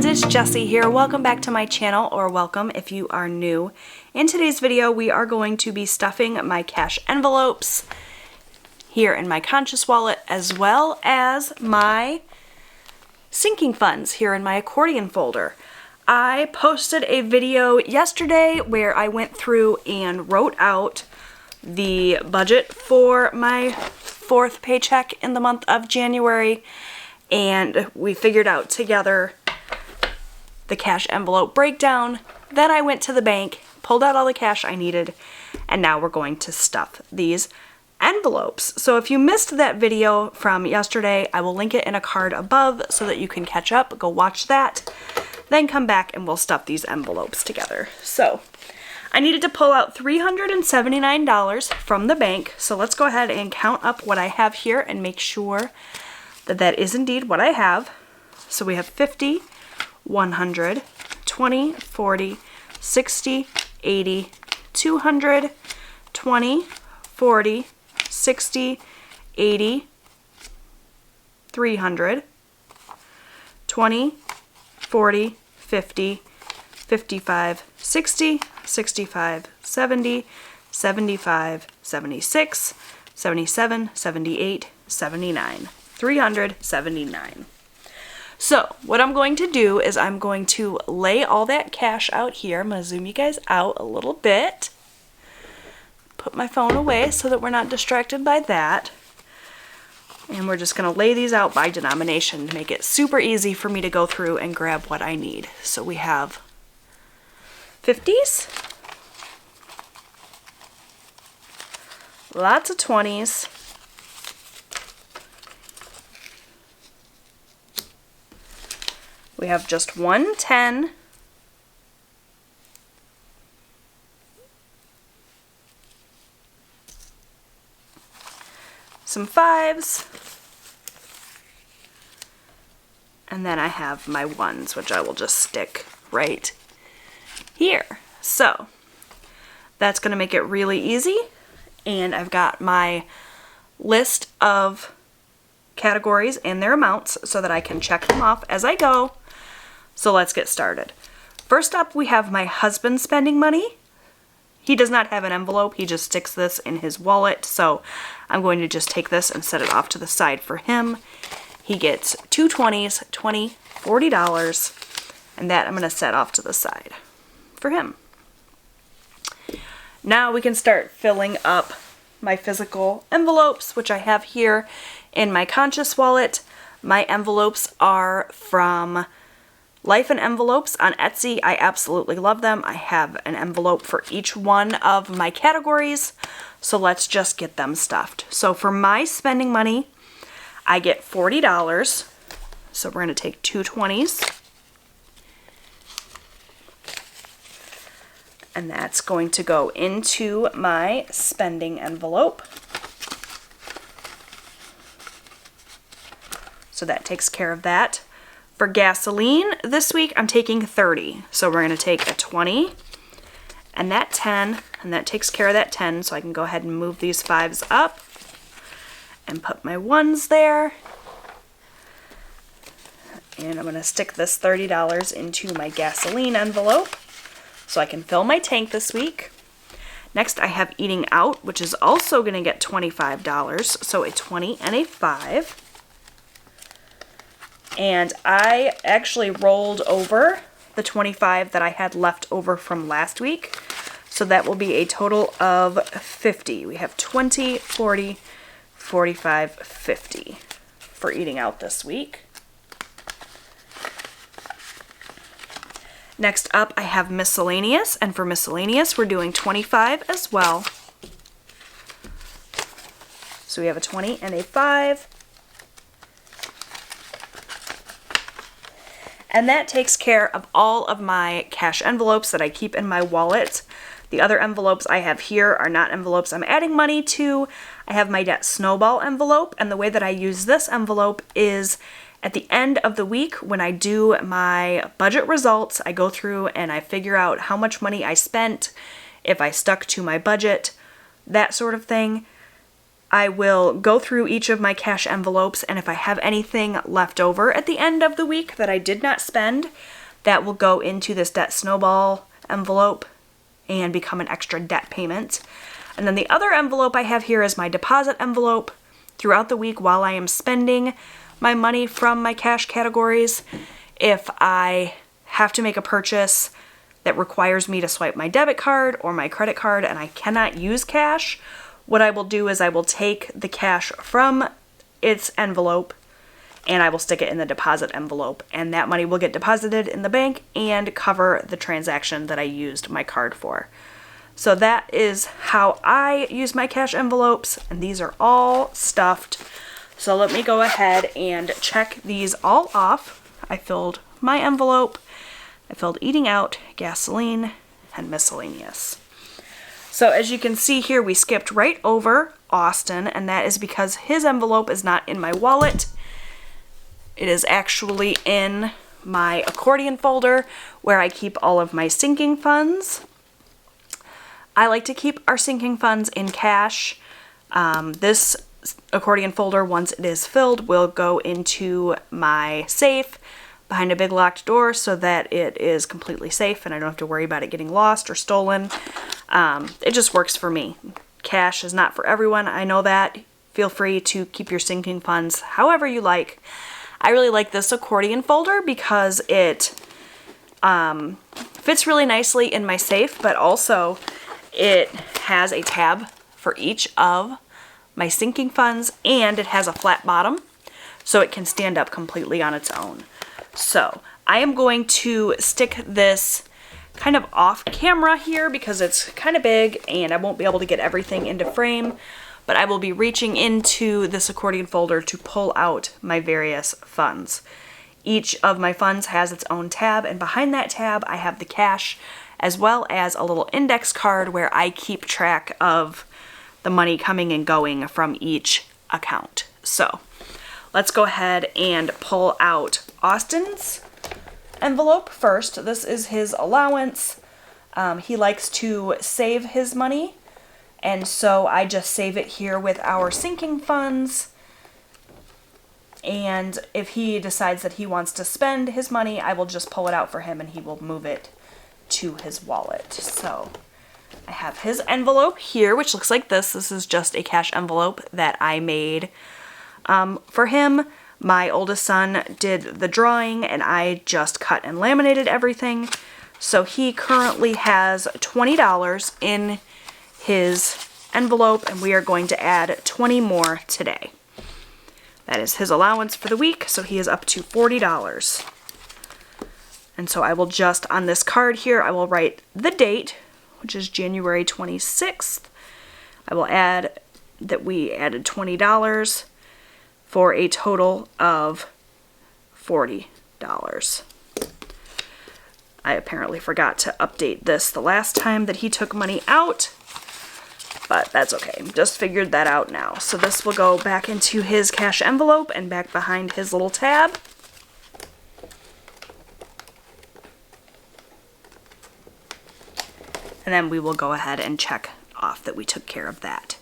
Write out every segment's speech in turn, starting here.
friends, it's Jessie here. Welcome back to my channel, or welcome if you are new. In today's video, we are going to be stuffing my cash envelopes here in my Conscious wallet, as well as my sinking funds here in my accordion folder. I posted a video yesterday where I went through and wrote out the budget for my fourth paycheck in the month of January, and we figured out together the cash envelope breakdown. Then I went to the bank, pulled out all the cash I needed, and now we're going to stuff these envelopes. So if you missed that video from yesterday, I will link it in a card above so that you can catch up. Go watch that, then come back and we'll stuff these envelopes together. So I needed to pull out $379 from the bank, so let's go ahead and count up what I have here and make sure that that is indeed what I have. So we have 50, 100, 20, 40, 60, 80, 200, 20, 40, 60, 80, 300, 20, 40, 50, 55, 60, 65, 70, 75, 76, 77, 78, 79. 379. So what I'm going to do is I'm going to lay all that cash out here. I'm going to zoom you guys out a little bit. Put my phone away so that we're not distracted by that. And we're just going to lay these out by denomination to make it super easy for me to go through and grab what I need. So we have 50s, lots of 20s, we have just one 10, some 5s, and then I have my 1s, which I will just stick right here. So that's going to make it really easy, and I've got my list of categories and their amounts so that I can check them off as I go. So let's get started. First up, we have my husband spending money. He does not have an envelope, he just sticks this in his wallet, so I'm going to just take this and set it off to the side for him. He gets two 20s, $20, $40, and that I'm going to set off to the side for him. Now we can start filling up my physical envelopes, which I have here in my Conscious wallet. My envelopes are from Life in Envelopes on Etsy. I absolutely love them. I have an envelope for each one of my categories, so let's just get them stuffed. So for my spending money, I get $40. So we're going to take two 20s. And that's going to go into my spending envelope. So that takes care of that. For gasoline this week, I'm taking 30. So we're going to take a 20 and that 10, and that takes care of that 10. So I can go ahead and move these 5s up and put my 1s there. And I'm going to stick this $30 into my gasoline envelope so I can fill my tank this week. Next, I have eating out, which is also going to get $25. So a 20 and a 5. And I actually rolled over the 25 that I had left over from last week. So that will be a total of 50. We have 20, 40, 45, 50 for eating out this week. Next up, I have miscellaneous, and for miscellaneous, we're doing 25 as well. So we have a 20 and a 5. And that takes care of all of my cash envelopes that I keep in my wallet. The other envelopes I have here are not envelopes I'm adding money to. I have my debt snowball envelope, and the way that I use this envelope is at the end of the week when I do my budget results, I go through and I figure out how much money I spent, if I stuck to my budget, that sort of thing. I will go through each of my cash envelopes, and if I have anything left over at the end of the week that I did not spend, that will go into this debt snowball envelope and become an extra debt payment. And then the other envelope I have here is my deposit envelope. Throughout the week while I am spending my money from my cash categories, if I have to make a purchase that requires me to swipe my debit card or my credit card and I cannot use cash, what I will do is I will take the cash from its envelope and I will stick it in the deposit envelope, and that money will get deposited in the bank and cover the transaction that I used my card for. So that is how I use my cash envelopes, and these are all stuffed. So let me go ahead and check these all off. I filled my envelope, I filled eating out, gasoline, and miscellaneous. So as you can see here, we skipped right over Austin, and that is because his envelope is not in my wallet. It is actually in my accordion folder where I keep all of my sinking funds. I like to keep our sinking funds in cash. This accordion folder, once it is filled, will go into my safe behind a big locked door so that it is completely safe and I don't have to worry about it getting lost or stolen. It just works for me. Cash is not for everyone, I know that. Feel free to keep your sinking funds however you like. I really like this accordion folder because it fits really nicely in my safe, but also it has a tab for each of my sinking funds, and it has a flat bottom, so it can stand up completely on its own. So I am going to stick this kind of off camera here because it's kind of big and I won't be able to get everything into frame, but I will be reaching into this accordion folder to pull out my various funds. Each of my funds has its own tab, and behind that tab I have the cash, as well as a little index card where I keep track of the money coming and going from each account. So let's go ahead and pull out Austin's envelope first. This is his allowance. He likes to save his money, and so I just save it here with our sinking funds. And if he decides that he wants to spend his money, I will just pull it out for him and he will move it to his wallet. So I have his envelope here, which looks like this. This is just a cash envelope that I made for him. My oldest son did the drawing and I just cut and laminated everything. So he currently has $20 in his envelope, and we are going to add 20 more today. That is his allowance for the week, so he is up to $40. And so I will just, on this card here, I will write the date, which is January 26th. I will add that we added $20 for a total of $40. I apparently forgot to update this the last time that he took money out, but that's okay. Just figured that out now. So this will go back into his cash envelope and back behind his little tab. And then we will go ahead and check off that we took care of that.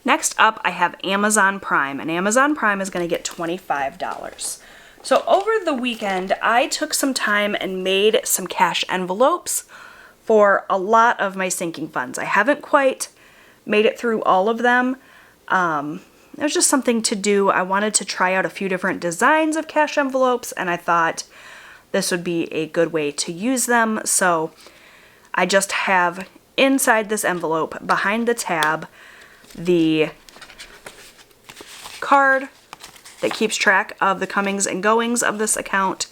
Next up, I have Amazon Prime, and Amazon Prime is going to get $25. So over the weekend, I took some time and made some cash envelopes for a lot of my sinking funds. I haven't quite made it through all of them. It was just something to do. I wanted to try out a few different designs of cash envelopes, and I thought this would be a good way to use them. So I just have inside this envelope, behind the tab, the card that keeps track of the comings and goings of this account,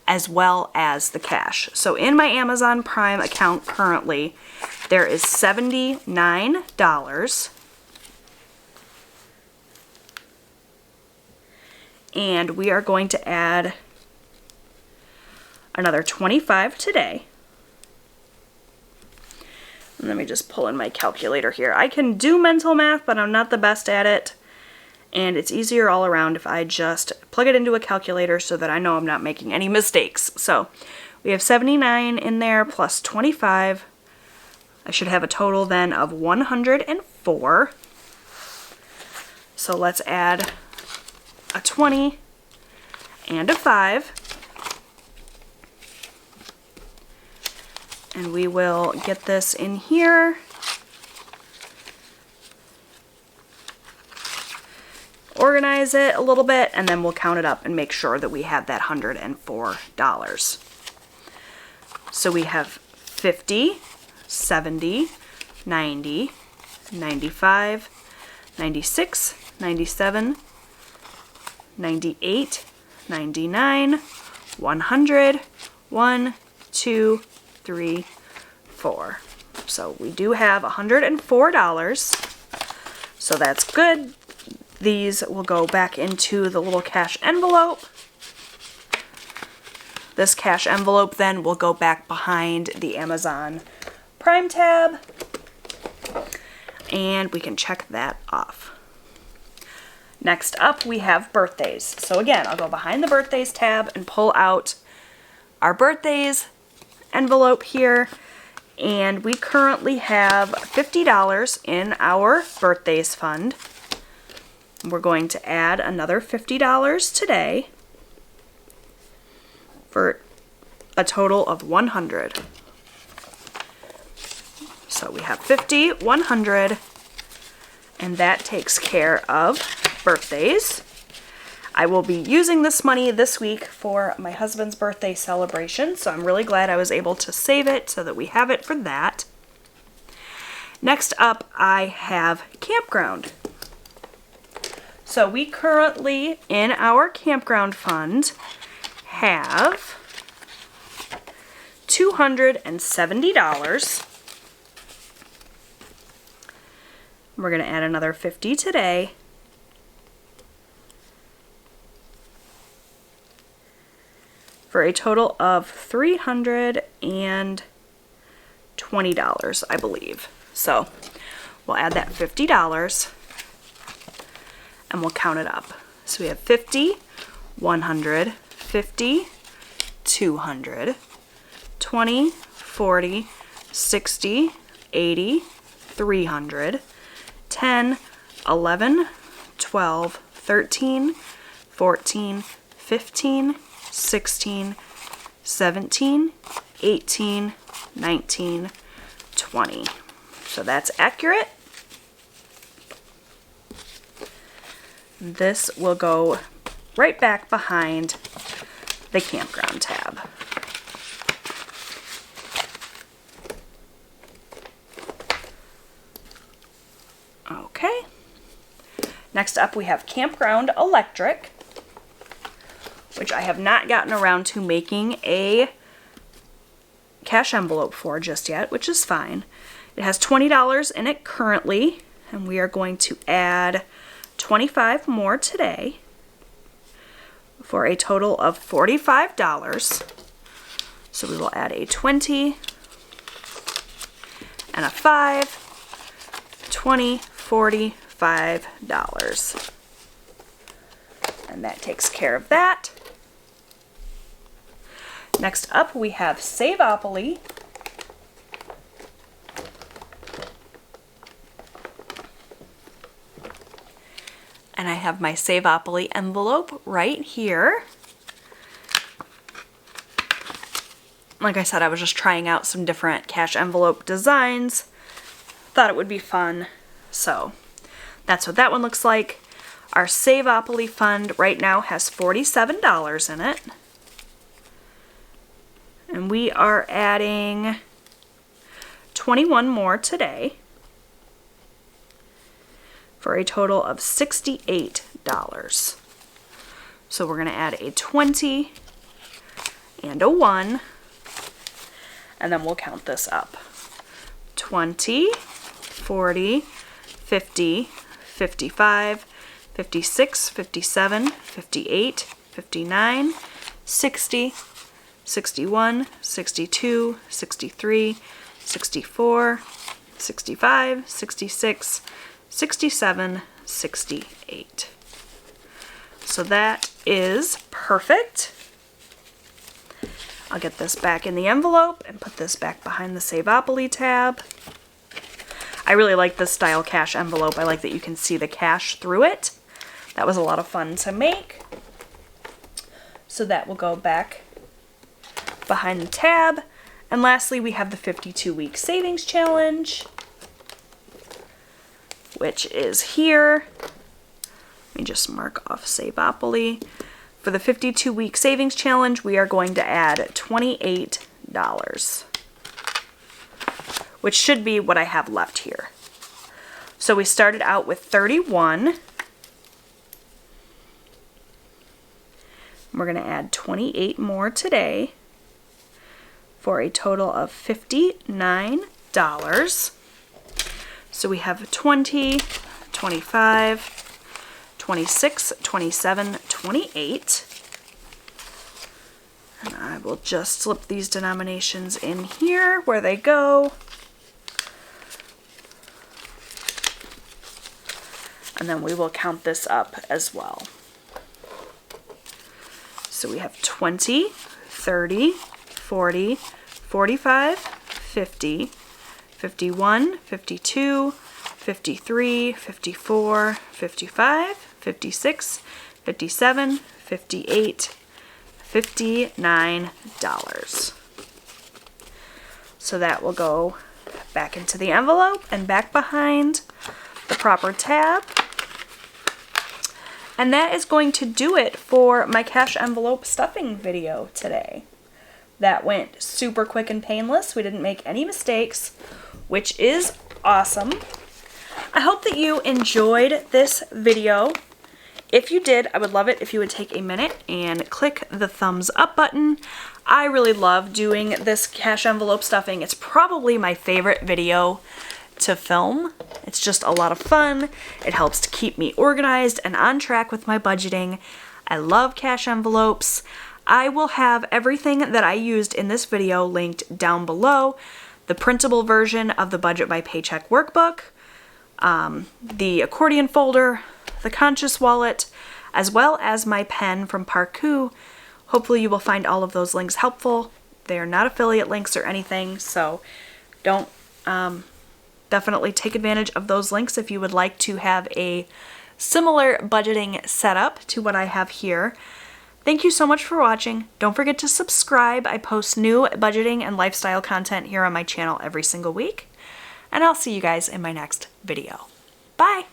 as well as the cash. So in my Amazon Prime account currently, there is $79. And we are going to add another $25 today. And let me just pull in my calculator here. I can do mental math, but I'm not the best at it. And it's easier all around if I just plug it into a calculator so that I know I'm not making any mistakes. So we have 79 in there plus 25. I should have a total then of 104. So let's add a 20 and a 5. And we will get this in here. Organize it a little bit, and then we'll count it up and make sure that we have that $104. So we have 50, 70, 90, 95, 96, 97, 98, 99, 100, 1, 2, 3, 4. So we do have $104. So that's good. These will go back into the little cash envelope. This cash envelope then will go back behind the Amazon Prime tab. And we can check that off. Next up, we have birthdays. So again, I'll go behind the birthdays tab and pull out our birthdays envelope here. And we currently have $50 in our birthdays fund. We're going to add another $50 today for a total of $100. So we have 50, 100, and that takes care of birthdays. I will be using this money this week for my husband's birthday celebration, so I'm really glad I was able to save it so that we have it for that. Next up, I have campground. So we currently, in our campground fund, have $270. We're going to add another 50 today. For a total of $320, I believe. So we'll add that $50 and we'll count it up. So we have 50, 100, 50, 200, 20, 40, 60, 80, 300, 10, 11, 12, 13, 14, 15, 16, 17, 18, 19, 20. So that's accurate. This will go right back behind the campground tab. Okay. Next up we have campground electric, which I have not gotten around to making a cash envelope for just yet, which is fine. It has $20 in it currently, and we are going to add 25 more today for a total of $45. So we will add a 20 and a 5, 20, $45. And that takes care of that. Next up we have Savopoly. And I have my Savopoly envelope right here. Like I said, I was just trying out some different cash envelope designs. Thought it would be fun. So that's what that one looks like. Our Savopoly fund right now has $47 in it. And we are adding 21 more today for a total of $68. So we're going to add a 20 and a 1, and then we'll count this up. 20, 40, 50, 55, 56, 57, 58, 59, 60, 61, 62, 63, 64, 65, 66, 67, 68. So that is perfect. I'll get this back in the envelope and put this back behind the Savopoly tab. I really like this style cash envelope. I like that you can see the cash through it. That was a lot of fun to make. So that will go back behind the tab. And lastly, we have the 52-week savings challenge, which is here. Let me just mark off Savopoly. For the 52-week savings challenge, we are going to add $28, which should be what I have left here. So we started out with 31. We're going to add 28 more today for a total of $59. So we have 20, 25, 26, 27, 28. And I will just slip these denominations in here where they go. And then we will count this up as well. So we have 20, 30, 40, 45, 50, 51, 52, 53, 54, 55, 56, 57, 58, $59. So that will go back into the envelope and back behind the proper tab. And that is going to do it for my cash envelope stuffing video today. That went super quick and painless. We didn't make any mistakes, which is awesome. I hope that you enjoyed this video. If you did, I would love it if you would take a minute and click the thumbs up button. I really love doing this cash envelope stuffing. It's probably my favorite video to film. It's just a lot of fun. It helps to keep me organized and on track with my budgeting. I love cash envelopes. I will have everything that I used in this video linked down below. The printable version of the Budget by Paycheck workbook, the accordion folder, the conscious wallet, as well as my pen from Parkoo. Hopefully you will find all of those links helpful. They are not affiliate links or anything, so don't definitely take advantage of those links if you would like to have a similar budgeting setup to what I have here. Thank you so much for watching. Don't forget to subscribe. I post new budgeting and lifestyle content here on my channel every single week. And I'll see you guys in my next video. Bye!